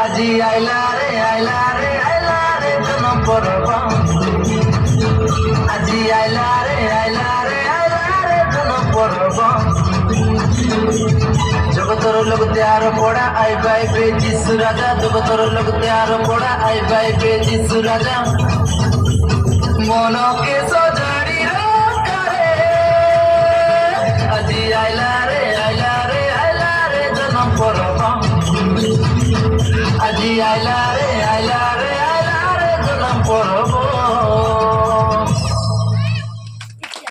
Aji aila re, aji aila re, janam porba. Aji aila re, janam porba. Jogotor log tyar poda, ai bai be Jisu raja. Jogotor log tyar poda, ai bai be Jisu raja. Mono ke sojari rakare, aji aila re, janam porba. Aji aila re,